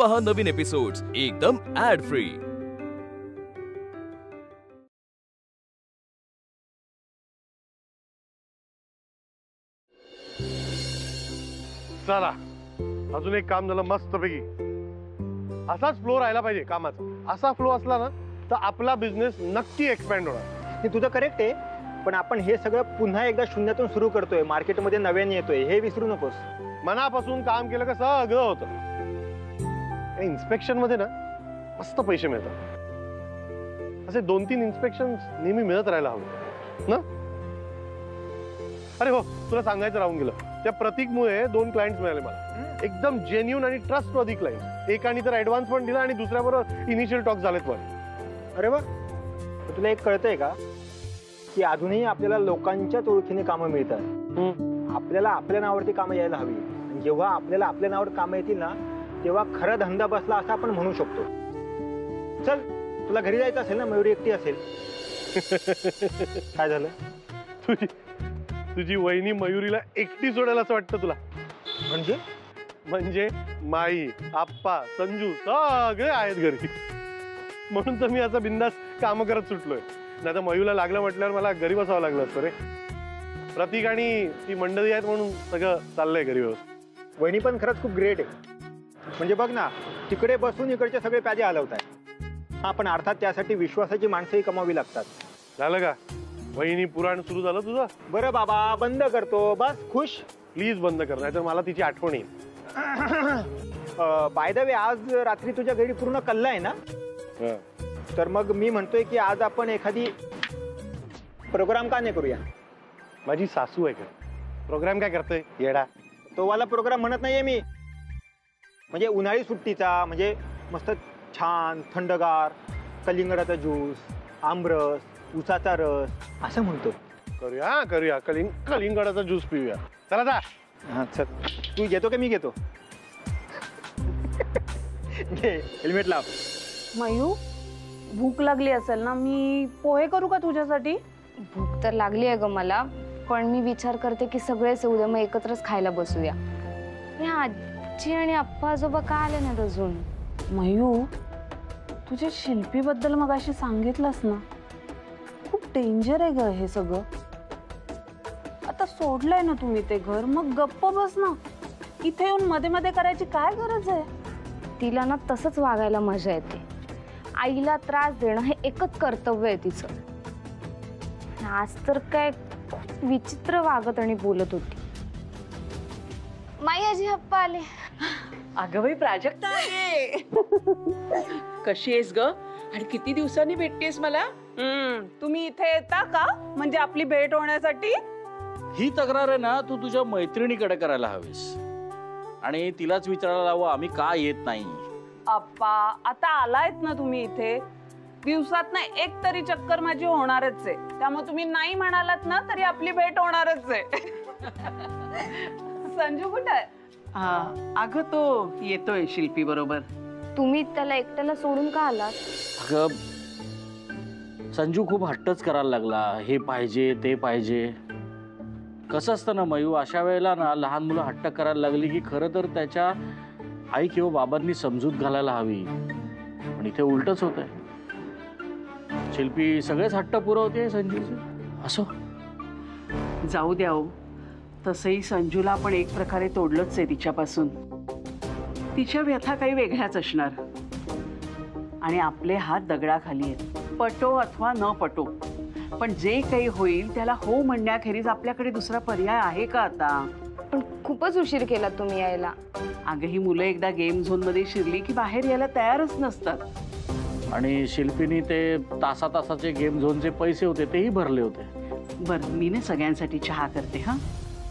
पहा नवीन एपिसोड्स एकदम add free. चला अजून एक काम झालं मस्तपैकी। असाच फ्लो राहिला पाहिजे कामाचा। असा फ्लो असला ना तर आपला बिझनेस नक्की एक्सपॅन्ड होणार। हे तुझं करेक्ट आहे, पण आपण हे सगळं पुन्हा एकदा शून्यातून सुरू करतोय, मार्केटमध्ये नव्याने येतोय, हे विसरू नकोस। मनापासून काम केलं का सगळं होतं। इन्स्पेक्शन मध्ये ना मस्त पैसे मिळतात। असे 2-3 इन्स्पेक्शन नेहमी मिळत राहायला हवं ना। अरे हो, तुला सांगायचं राहून गेलं, त्या प्रतीकमुळे 2 क्लायंट्स मिळाले मला, एकदम जेन्युइन आणि ट्रस्टवर्दी क्लायंट्स। एकाने तर ऍडव्हान्स पण दिला आणि दुसऱ्याबरोबर इनिशियल टॉक झालेत पण। अरे वा, तुला एक कळतंय का की अजूनही आपल्याला लोकांच्याच ओळखीने कामं मिळतात। आपल्याला आपल्या नावावरती कामं यायला हवी, आणि जेव्हा आपल्याला आपल्या नावावर कामं येतील ना तेव्हा खरा धंदा बसला असं आपण म्हणू शकतो। चल, तुला घरी जायचं असेल ना, मयुरी एकटी असेल। काय झालं? तुझी वहिनी मयुरीला एकटी सोडायला असं वाटतं तुला? म्हणजे माई, आप्पा, संजू सगळे आहेत घरी, म्हणून तर मी असं बिंदास काम करत सुटलोय। नाही तर मयूला लागलं म्हटल्यावर मला घरी बसावं लागलं असतं रे। प्रतीक आणि ती मंडळी आहेत म्हणून सगळं चाललंय घरी व्यवस्थित। वहिनी पण खरंच खूप ग्रेट आहे। म्हणजे बघ ना, तिकडे बसून इकडचे सगळे प्याजे हलवताय। हा, पण अर्थात त्यासाठी विश्वासाची माणसंही कमावी लागतात। झालं का वहिनी पुराण सुरू झालं तुझं? बरं बाबा, बंद करतो बस, खुश। प्लीज बंद कर, नाहीतर मला तिची आठवण येईल। बाय द वे, आज रात्री तुझ्या घरी पूर्ण कल्ला आहे ना? तर मग मी म्हणतोय की आज आपण एखादी प्रोग्राम का नाही करूया? माझी सासू आहे का प्रोग्राम काय करतोय येडा? तो वाला प्रोग्राम म्हणत नाहीये मी, म्हणजे उन्हाळी सुट्टीचा, म्हणजे मस्त छान थंडगार कलिंगडाचा ज्यूस, आमरस, उसाचा रस असं म्हणतो। करूया कलिंगडाचा ज्यूस पिऊया। चला जा। हा चल, तू घेतो का मी घेतो? हेल्मेट लाव। मयू, भूक लागली असेल ना, मी पोहे करू का तुझ्यासाठी? भूक तर लागली आहे ग मला, पण मी विचार करते की सगळेच उद्या मग एकत्रच खायला बसूया। आजी आणि आप्पा आजोबा का आले नाहीत अजून? मयू, तुझ्या शिल्पीबद्दल मगाशी सांगितलंस ना, खूप डेंजर आहे ग हे सगळं। आता सोडलंय ना तुम्ही ते घर, मग गप्प बस ना। इथे येऊन मध्ये मध्ये करायची काय गरज आहे? तिला ना तसंच वागायला मजा येते। आईला त्रास देणं हे एकच कर्तव्य आहे तिचं। आज तर काय विचित्र वागत आणि बोलत होती। माई, आजी, आप्पा आले। अगं बाई प्राजक्ता आहे। कशी आहेस ग? आणि किती दिवसांनी भेटतेस मला? तुम्ही इथे येता का म्हणजे आपली भेट होण्यासाठी? ही तक्रार आहे ना, तू तुझ्या मैत्रिणीकडे करायला हवीस आणि तिलाच विचारायला हवं आम्ही का येत नाही। अप्पा, आता आलायत ना तुम्ही इथे, दिवसात ना एक तरी चक्कर माझी होणारच आहे, त्यामुळे तुम्ही नाही म्हणालात ना तरी आपली भेट होणारच आहे। संजू कुठे आहे? अगं तो येतोय शिल्पी बरोबर। तुम्ही त्याला एकट्याला सोडून का आलात? अगं संजू खूप हट्टच करायला लागला, हे पाहिजे ते पाहिजे। कसं असतं ना मयू, अशा वेळेला ना लहान मुलं हट्ट करायला लागली की खरं तर त्याच्या आई किंवा बाबांनी समजूत घालायला हवी, पण इथे उलटच होत आहे। शिल्पी सगळेच हट्ट पुरवते संजूचे। असो, जाऊ द्या हो, तसंही संजूला आपण एक प्रकारे तोडलंच आहे तिच्यापासून। तिच्या व्यथा काही वेगळ्याच असणार आणि आपले हात दगडाखाली आहेत, पटो अथवा न पटो, पण जे काही होईल त्याला हो म्हणण्याखेरीज आपल्याकडे दुसरा पर्याय आहे का आता? पण खूपच उशीर केला तुम्ही यायला। अगं ही मुलं एकदा गेम झोन मध्ये शिरली की बाहेर यायला तयारच नसतात। आणि शिल्पीनी ते तासाचे गेम झोनचे पैसे होते तेही भरले होते। बरं, मी ना सगळ्यांसाठी चहा करते। हा,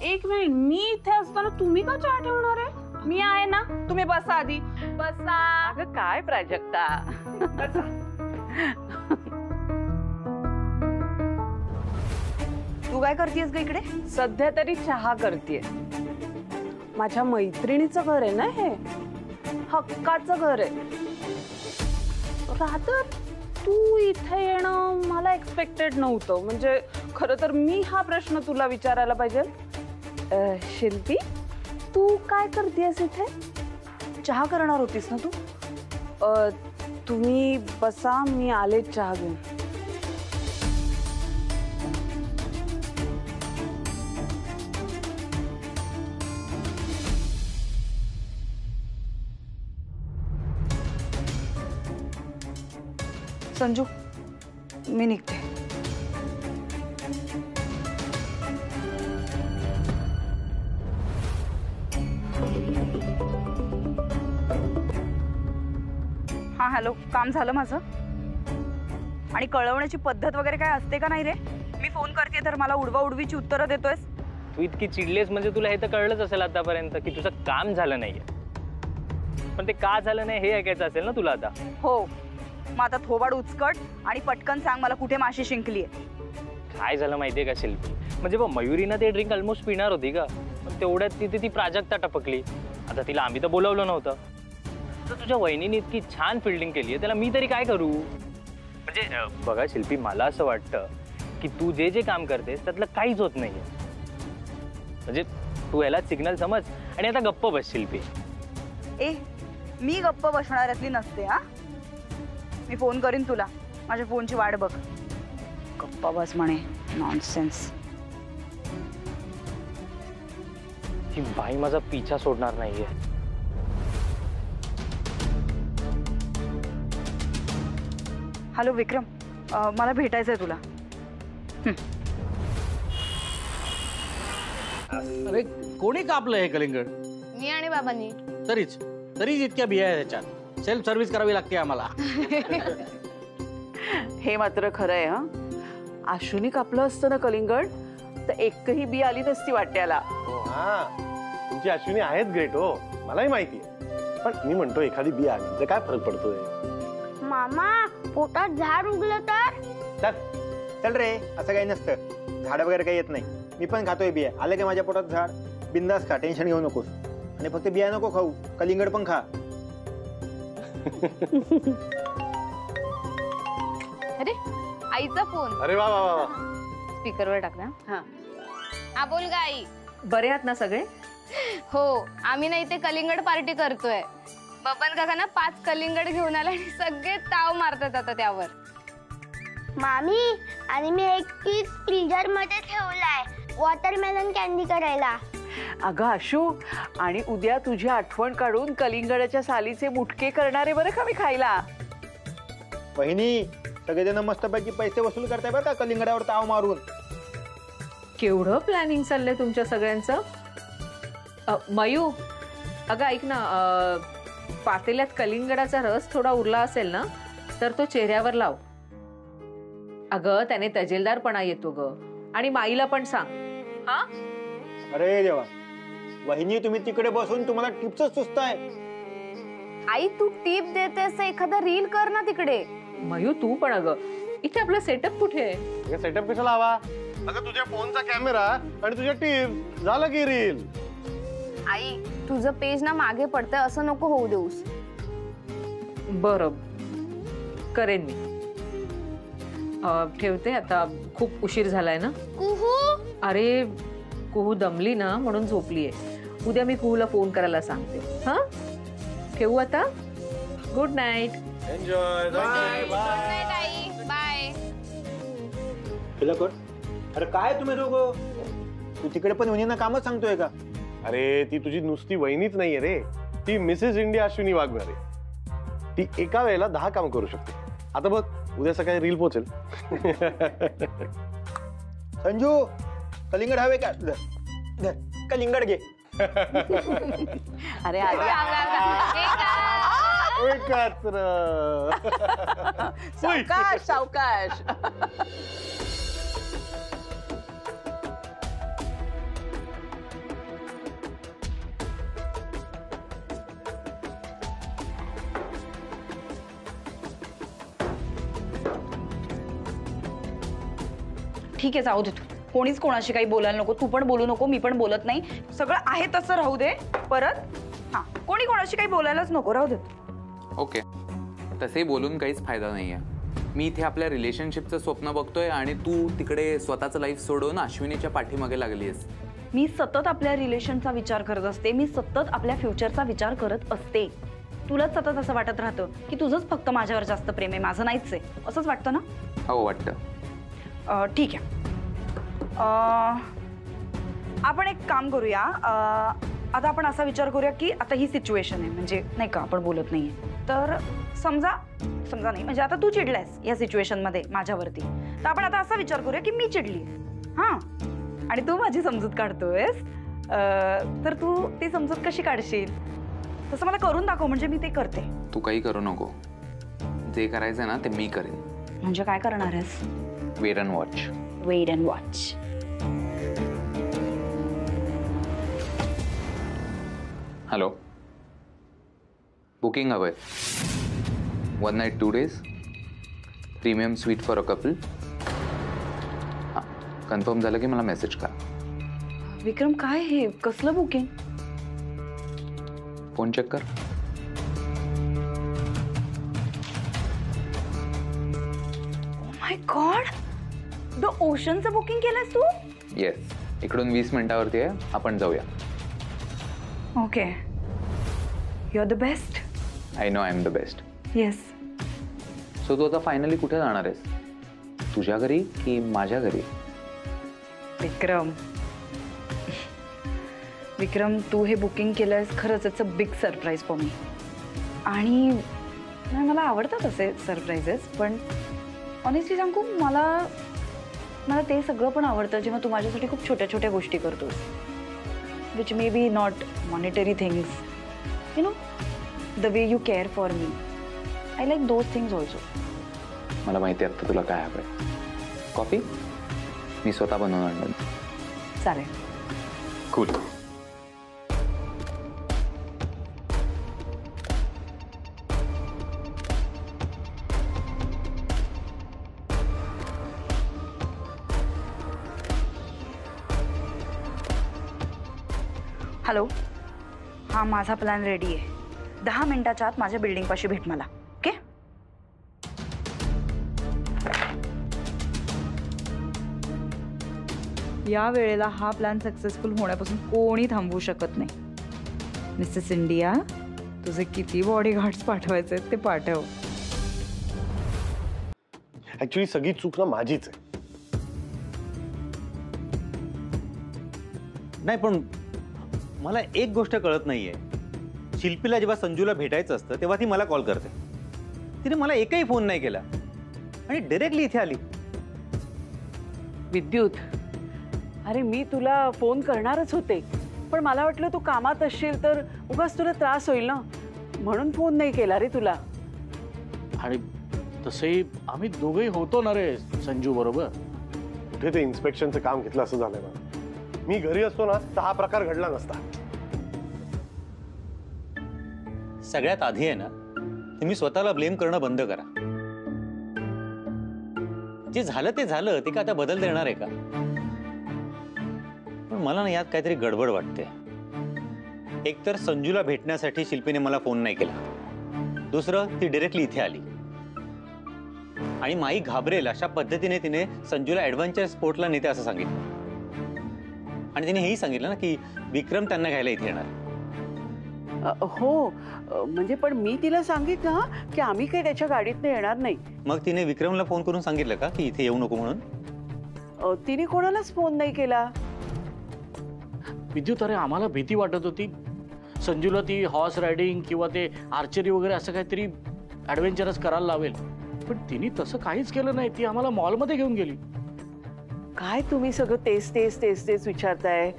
एक मिनिट, मी इथे असताना तुम्ही का चहा ठेवणार आहे? मी आहे ना, तुम्ही बसा आधी, बसा। अगं काय प्राजक्ता, तू काय करतेस ग इकडे? सध्या तरी चहा करतेय। माझ्या मैत्रिणीचं घर आहे ना हे, हक्काचं घर आहे। रादर तू इथे येणं मला एक्सपेक्टेड नव्हतं। म्हणजे खरं तर मी हा प्रश्न तुला विचारायला पाहिजे। शिल्पी, तू काय करतेस इथे? चहा करणार होतीस ना तू? तुम्ही बसा, मी आले चहा घेऊन. संजू, मी निघते. हा हॅलो, काम झालं माझं? आणि कळवण्याची पद्धत वगैरे काय असते का नाही रे? मी फोन करते तर मला उडवा उडवीची उत्तरं देतोयस. तू इतकी चिडलेस म्हणजे तुला हे तर कळलंच असेल आतापर्यंत की तुझं काम झालं नाहीये, पण ते का झालं नाही हे ऐकायचं असेल ना तुला आता. हो, मग आता थोबाड उचकट आणि पटकन सांग मला कुठे माशी शिंकलीये. काय झालं माहितीये का शिल्पी, म्हणजे बघ मयुरीनं ते ड्रिंक ऑलमोस्ट पिणार होती का, पण तेवढ्यात तिथे ती प्राजक्ता टपकली. आता तिला आम्ही तर बोलवलं नव्हतं, तर तुझ्या वहिनीने इतकी छान फिल्डिंग केली आहे, त्याला मी तरी काय करू. म्हणजे बघा शिल्पी, मला असं वाटतं की तू जे जे काम करतेस त्यातलं काहीच होत नाहीये. म्हणजे तू याला सिग्नल समज आणि आता गप्प बस शिल्पी. ए, मी गप्प बसणाऱ्यातली नसते. हा, मी फोन करीन तुला, माझ्या फोनची वाट बघ. गप्पा बस म्हणे, नॉनसेन्स. ही बाई माझा पिछा सोडणार नाहीये. हॅलो विक्रम, मला भेटायचंय तुला. अरे कोणी कापलं हे कलिंगड? मी आणि बाबांनी. तरीच इतक्या बिया आहे त्याच्यात. सेल्फ सर्व्हिस करावी लागते आम्हाला. हे मात्र खरं आहे. हा, आशुनी कापलं असतं ना कलिंगड तर एकही बी आली नसती वाट्याला. हो, हा, तुमची अश्विनी आहेच ग्रेट हो, मलाही माहिती आहे. पण मी म्हणतो एखादी बी आली तर काय फरक पडतोय? मामा, पोटात झाड उगलं तर? चल रे, असं काही नसतं. झाड वगैरे काही येत नाही. मी पण खातोय बिया. आलं की माझ्या पोटात झाड. बिंदास खा, टेन्शन घेऊ नकोस. आणि फक्त बिया नको खाऊ, कलिंगड पण खा. अरे, आईचा फोन. अरे वा वा वा. स्पीकरवर टाकला. हा बोल ग आई. बरे आहात ना सगळे? हो, आम्ही ना इथे कलिंगड पार्टी करतोय. बबन काका ना 5 कलिंगड घेऊन आला आणि सगळे ताव मारतात आता त्यावर. मामी, आणि मी एक पीस फ्रीजर मध्ये ठेवलाय वॉटरमेलन कॅन्डी करायला. अगं आशू, आणि उद्या तुझी आठवण काढून कलिंगडाच्या सालीचे मुटके करणारे बरं का मी खायला. वहिनी, सगळेजण मस्तपैकी पैसे वसूल करताय बरं का कलिंगडावर ताव मारून. केवढं प्लॅनिंग चाललंय तुमच्या सगळ्यांचं. मयू, अगं ऐक ना, पातेल्यात कलिंगडाचा रस थोडा उरला असेल ना तर तो चेहऱ्यावर लाव. अगं त्याने तजेलदारपणा येतो ग. आणि माईला पण सांग. हा, अरे देवा, वहिनी तुम्ही तिकडे बसून तुम्हाला टिप्सच सुचताय. आई तू टीप देतेस, एखादा रील कर ना तिकडे. मयू तू पण. अगं इथे आपला सेटअप कुठे आहे? सेटअप कशाला हवा? अगं तुझ्या फोनचा कॅमेरा आणि तुझ्या टीप, झालं की रील. आई, तुझं पेज ना मागे पडतंय, असं नको होऊ देऊस. बरं, करेन मी. ठेवते आता, खूप उशीर झालाय ना. कुहू, अरे कुहू दमली ना म्हणून झोपलीये. उद्या मी कुहूला फोन करायला सांगते. हा, ठेवू आता. Good night. Enjoy. Bye bye आई, बाय. अरे काय तुम्ही दोघं, तू तिकडे पण वहिनींना कामच सांगतोय का? अरे ती तुझी नुसती वहिनीच नाहीये रे, ती मिसेस इंडिया अश्विनी वाघमारे. ती एका वेळेला 10 काम करू शकते. आता बघ, उद्या सकाळी रील पोहोचेल. संजू, कलिंगड हवे का? कलिंगड घे. अरे सावकाश सावकाश. ठीक आहे, जाऊ दे. तू कोणीच कोणाशी काही बोलायला नको. तू पण बोलू नको, मी पण बोलत नाही. सगळं आहे तसं राहू दे. परत हा, कोणी कोणाशी काही बोलायलाच नको, राहू दे. ओके, तसे बोलून काहीच फायदा नाहीये. मी इथे आपल्या रिलेशनशिपचं स्वप्न बघतोय आणि तू तिकडे स्वतःचं लाईफ सोडून अश्विनीच्या पाठीमागे लागलीस. मी सतत आपल्या रिलेशनचा विचार करत असते, मी सतत आपल्या फ्युचरचा विचार करत असते. तुलाच सतत असं वाटत राहतं की तुझंच फक्त माझ्यावर जास्त प्रेम आहे, माझं नाहीच आहे, असंच वाटतं ना? हो वाटतं. ठीक आहे, आपण एक काम करूया. आता आपण असा विचार करूया की आता ही सिच्युएशन आहे, म्हणजे नाही का आपण बोलत नाहीये, तर समजा नाही म्हणजे आता तू चिडलायस या सिच्युएशनमध्ये माझ्यावरती, तर आपण आता असा विचार करूया की मी चिडली हां आणि तू माझी समजूत काढतोयस, तर तू ती समजूत कशी काढशील तसं मला करून दाखव, म्हणजे मी ते करते. तू काही करू नको, जे करायचं ना ते मी करेन. म्हणजे काय करणार आहेस? Wait and watch. Wait and watch. Hello, booking हवंय. 1 night 2 days, premium suite for a couple. हां, कन्फर्म झालं की मला मेसेज करा. विक्रम काय हे कसलं बुकिंग? फोन चेक कर. माय गॉड, द ओशनचं बुकिंग केलंस तू? येस, इकडून 20 मिनिटावरती आहे, आपण जाऊया. Okay, you are the best. I know I am the best. Yes. So तू आता फायनली कुठे जाणार आहेस? तुझ्या घरी की माझ्या घरी? विक्रम, तू हे बुकिंग केलंयस, खरंच it's a big surprise for me. आणि मला आवडतात असे सरप्राईजेस, पण ऑनेस्टली सांगू, मला ते सगळं पण आवडतं जेव्हा तू माझ्यासाठी खूप छोट्या छोट्या गोष्टी करतोस, which may be not monetary things, you know, the way you care for me. I like those things also. मला माहिती आहे आता तुला काय हवंय. कॉफी मी स्वतः बनवून आणलं. चालेल. कूल. हॅलो, हां, माझा प्लॅन रेडी आहे. 10 मिनिटाच्या आत माझ्या बिल्डिंगपाशी भेट मला. ओके? या वेळेला हा प्लॅन सक्सेसफुल होण्यापासून कोणी थांबवू शकत नाही. मिसेस इंडिया, तुझे किती बॉडीगार्ड्स पाठवायचे ते पाठव. ऍक्च्युली सगळी चूक ना माझीच आहे. नाही, पण मला एक गोष्ट कळत नाहीये. शिल्पीला जेव्हा संजूला भेटायचं असतं तेव्हा ती मला कॉल करते. तिने मला एकही फोन नाही केला आणि डायरेक्टली इथे आली. विद्युत, अरे मी तुला फोन करणारच होते, पण मला वाटलं तू कामात असशील तर उगाच तुला त्रास होईल ना, म्हणून फोन नाही केला रे तुला. आणि तसंही आम्ही दोघंही होतो ना रे संजू बरोबर. कुठे ते इन्स्पेक्शनचं काम घेतलं असं झालं ना. मी घरी असतो ना तर हा प्रकार घडला नसता. सगळ्यात आधी आहे ना, तुम्ही स्वतःला ब्लेम करणं बंद करा. जे झालं ते झालं, ते का आता बदल देणार आहे का? पण मला ना यात काहीतरी गडबड वाटते. एकतर संजूला भेटण्यासाठी शिल्पीने मला फोन नाही केला, दुसरं ती डायरेक्टली इथे आली आणि माई घाबरेल अशा पद्धतीने तिने संजूला ॲडव्हेंचर स्पोर्टला नेते असं सांगितलं. आणि तिने हेही सांगितलं ना की विक्रम त्यांना घ्यायला इथे येणार. हो, म्हणजे पण मी तिला सांगितलं की आम्ही काही त्याच्या गाडीतनं येणार नाही. मग तिने विक्रमला फोन करून सांगितलं का की इथे येऊ नको म्हणून? तिने कोणालाच फोन नाही केला. विद्युत, अरे आम्हाला भीती वाटत होती संजूला ती हॉर्स रायडिंग किंवा ते आर्चरी वगैरे असं काहीतरी ॲडव्हेंचरस करायला लावेल, पण तिने तसं काहीच केलं नाही. ती आम्हाला मॉलमध्ये घेऊन गेली. काय तुम्ही सगळं तेच विचारताय?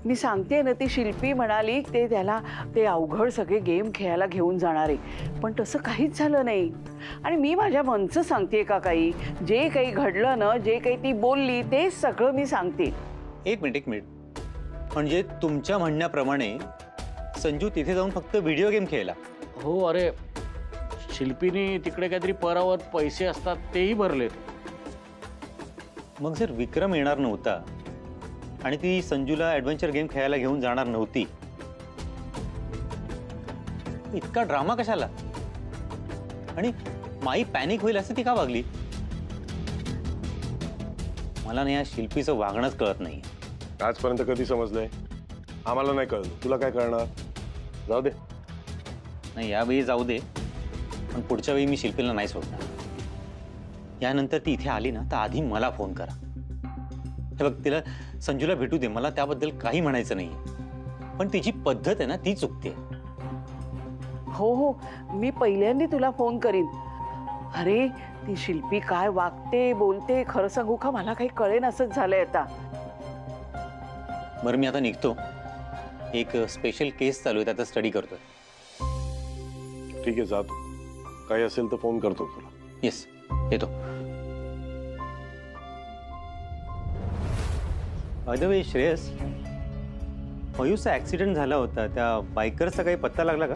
मी सांगते ना, ती शिल्पी म्हणाली ते त्याला ते अवघड सगळे गेम खेळायला घेऊन जाणार आहे, पण तसं काहीच झालं नाही. आणि मी माझ्या मनचं सांगते का, काही जे काही घडलं ना, जे काही ती बोलली ते सगळं मी सांगते. एक मिनिट, म्हणजे तुमच्या म्हणण्याप्रमाणे संजू तिथे जाऊन फक्त व्हिडिओ गेम खेळला? हो, अरे शिल्पीने तिकडे काहीतरी परावर पैसे असतात तेही भरलेत. मग जर विक्रम येणार नव्हता आणि ती संजूला ॲडव्हेंचर गेम खेळायला घेऊन जाणार नव्हती, इतका ड्रामा कशाला? आणि माई पॅनिक होईल असं ती का वागली? मला ना या शिल्पीचं वागणंच कळत नाही. आजपर्यंत कधी समजलंय? आम्हाला नाही कळलं, तुला काय कळणार? जाऊ दे. नाही, यावेळी जाऊ दे, पण पुढच्या वेळी मी शिल्पीला नाही सोडणार. यानंतर ती इथे आली ना तर आधी मला फोन करा. हे बघ, तिला संजूला भेटू दे, मला त्याबद्दल काही म्हणायचं नाहीये, पण तिची पद्धत आहे ना ती चुकते. हो हो, मी पहिल्यांदा तुला फोन करीन. अरे ती शिल्पी काय वागते बोलते, खरं सांगू का मला काही कळेन असंच झालंय आता. बरं, मी आता निघतो. एक स्पेशल केस चालू आहे, त्याचा स्टडी करतोय. ठीक आहे, जा तू. काही असेल तर फोन करतो तुला. येस, येतो. बाय द वे श्रेयस, मयूचा ऍक्सिडेंट झाला होता, त्या बायकरचा काही पत्ता लागला का?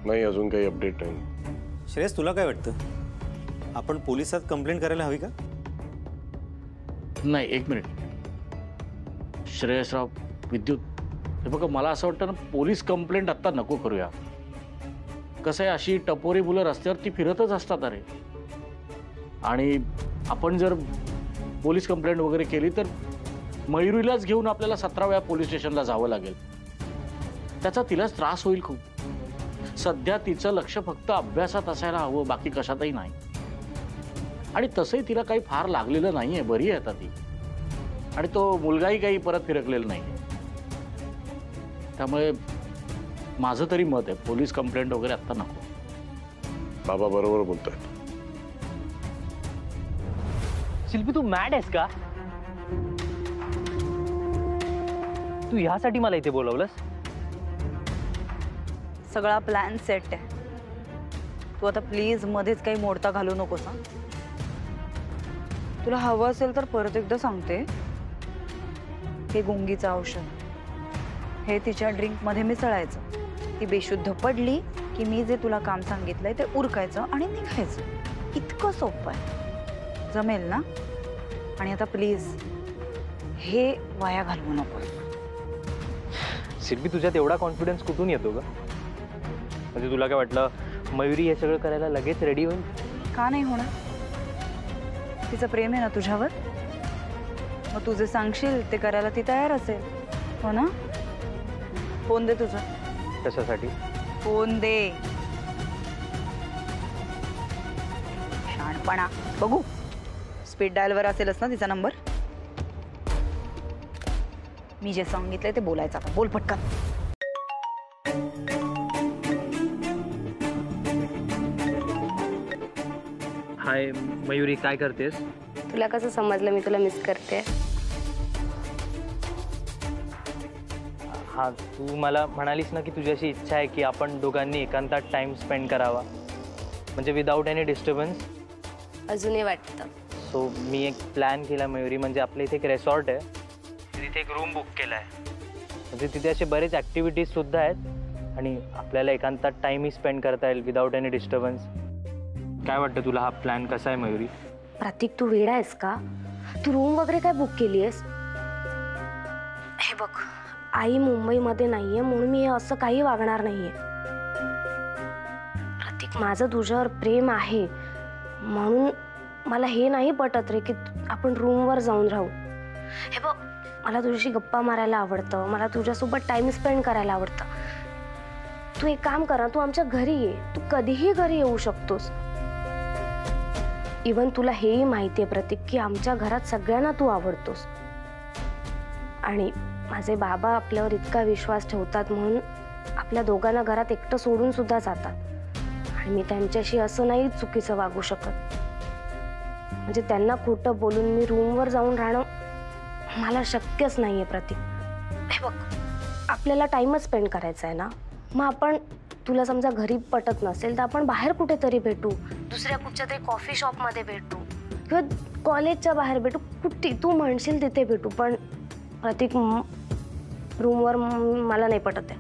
नाही, अजून काही अपडेट नाही. श्रेयस, तुला काय वाटतं, आपण पोलिसात कंप्लेंट करायला हवी का? नाही, एक मिनिट. श्रेयसराव, विद्युत, हे बघा, मला असं वाटतं ना, पोलीस कंप्लेंट आत्ता नको करूया. कसं आहे, अशी टपोरी मुलं रस्त्यावरती फिरतच असतात. अरे, आणि आपण जर पोलीस कंप्लेंट वगैरे केली तर मयुरीलाच घेऊन आपल्याला 17 वेळा पोलीस स्टेशनला जावं लागेल. त्याचा तिलाच त्रास होईल खूप. सध्या तिचं लक्ष फक्त अभ्यासात असायला हवं, बाकी कशातही नाही. आणि तसंही तिला काही फार लागलेलं नाहीये, बरी आहे आता ती. आणि तो मुलगाही काही परत फिरकलेला नाही. त्यामुळे माझं तरी मत आहे, पोलीस कंप्लेंट वगैरे आता नको. बाबा बरोबर बोलतोय. शिल्पी, तू मॅड आहेस का? तू ह्यासाठी मला इथे बोलवलंस? सगळा प्लॅन सेट आहे. तू आता प्लीज मध्येच काही मोडता घालू नकोस. तुला हवं असेल तर परत एकदा सांगते, हे गुंगीचं औषध हे तिच्या ड्रिंकमध्ये मिसळायचं. ती बेशुद्ध पडली की मी जे तुला काम सांगितलंय ते उरकायचं आणि निघायचं. इतकं सोपं आहे, जमेल ना? आणि आता प्लीज हे वाया घालवू नको. शिल्पी, तुझ्यात एवढा कॉन्फिडन्स कुठून येतो ग? म्हणजे तुला काय वाटलं मयुरी हे सगळं करायला लगेच रेडी होईल? का नाही होणार? तिचं प्रेम आहे ना तुझ्यावर, मग तू जे सांगशील ते करायला ती तयार असेल, हो ना? फोन दे तुझा. कशासाठी? फोन दे. शहाणपणा. बघू, स्पीड डायलवर असेलच ना तिचा नंबर. मी जे सांगितलंय ते बोलायचं. आता बोल पटकन. हाय मयुरी, काय करतेस? तुला कसं समजलं मी तुला मिस करते? हा, तू मला म्हणालीस ना की तुझी अशी इच्छा आहे की आपण दोघांनी एकांतात टाइम स्पेंड करावा, म्हणजे विदाऊट एनी डिस्टर्बन्स. अजूनही वाटतं. सो मी एक प्लॅन केला मयुरी. म्हणजे आपल्या इथे एक रेसॉर्ट आहे, तिथे एक रूम बुक केला आहे. म्हणजे तिथे असे बरेच ॲक्टिव्हिटीज सुद्धा आहेत आणि आपल्याला एकांतात टाईमही स्पेंड करता येईल विदाऊट एनी डिस्टर्बन्स. काय वाटतं तुला, हा प्लॅन कसा आहे मयुरी? प्रतीक, तू वेडा आहेस का? तू रूम वगैरे काय बुक केली आहेस? हे बघ, आई मुंबईमध्ये नाहीये म्हणून मी असं काही वागणार नाहीये. प्रतीक, माझं तुझ्यावर प्रेम आहे म्हणून मला हे नाही पटत रे की आपण रूमवर जाऊन राहू. हे बघ, मला तुझ्याशी गप्पा मारायला आवडतं, मला तुझ्यासोबत टाइम स्पेंड करायला आवडतं. तू एक काम कर, तू आमच्या घरी ये. तू कधीही घरी येऊ शकतोस. इवन तुला हेही माहिती आहे प्रतीक की आमच्या घरात सगळ्यांना तू आवडतोस. आणि माझे बाबा आपल्यावर इतका विश्वास ठेवतात म्हणून आपल्या दोघांना घरात एकटं सोडून सुद्धा जातात. आणि मी त्यांच्याशी असं नाही चुकीचं वागू शकत. म्हणजे त्यांना खोटं बोलून मी रूमवर जाऊन राहणं मला शक्यच नाहीये प्रतीक. हे बघ, आपल्याला टाइमच स्पेंड करायचा आहे ना, मग आपण, तुला समजा घरी पटत नसेल तर आपण बाहेर कुठेतरी भेटू, दुसऱ्या कुठच्या तरी कॉफी शॉपमध्ये भेटू किंवा कॉलेजच्या बाहेर भेटू, कुठे तू म्हणशील तिथे भेटू. पण प्रतीक, रूमवर मला नाही पटत आहे.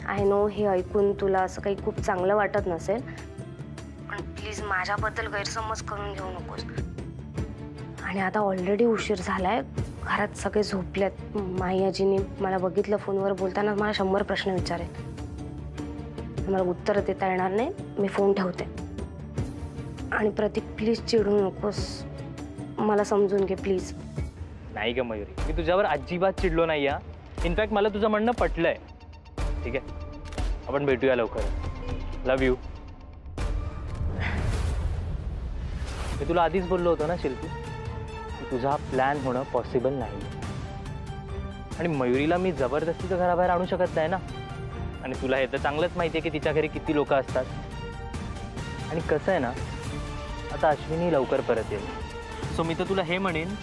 आय नो, हे ऐकून तुला असं काही खूप चांगलं वाटत नसेल, पण प्लीज माझ्याबद्दल गैरसमज करून घेऊ नकोस. आणि आता ऑलरेडी उशीर झालाय, घरात सगळे झोपलेत. माई आजीने मला बघितलं फोनवर बोलताना, मला 100 प्रश्न विचारेल. मला उत्तर देता येणार नाही. मी फोन ठेवते. आणि प्रतीक, प्लीज चिडू नकोस, मला समजून घे प्लीज. नाही ग मयुरी, मी तुझ्यावर अजिबात चिडलो नाही या. इनफॅक्ट मला तुझं म्हणणं पटलंय. ठीक आहे, आपण भेटूया लवकर. Love you. मी तुला आधीच बोललो होतो ना शिल्पी, की तुझा प्लॅन होणं पॉसिबल नाही. आणि मयुरीला मी जबरदस्तीचं घराबाहेर आणू शकत नाही ना. आणि तुला हे तर चांगलंच माहिती आहे की तिच्या घरी किती लोक असतात. आणि कसं आहे ना, आता अश्विनी लवकर परत येईल. सो मी तर तुला हे म्हणेन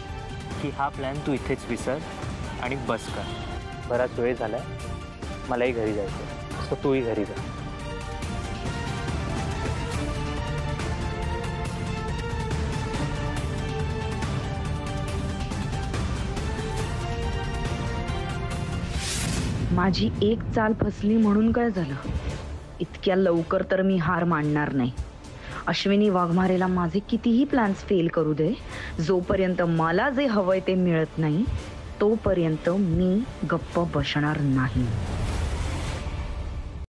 की हा प्लॅन तू इथेच विसर आणि बस कर. बराच वेळ झालाय, मलाही घरी जायचं, सो तूही घरी जा. माझी एक चाल फसली म्हणून काय झालं? इतक्या लवकर तर मी हार मानणार नाही. अश्विनी वाघमारेला माझे कितीही प्लॅन्स फेल करू दे, जोपर्यंत मला जे हवंय ते मिळत नाही तोपर्यंत मी गप्प बसणार नाही.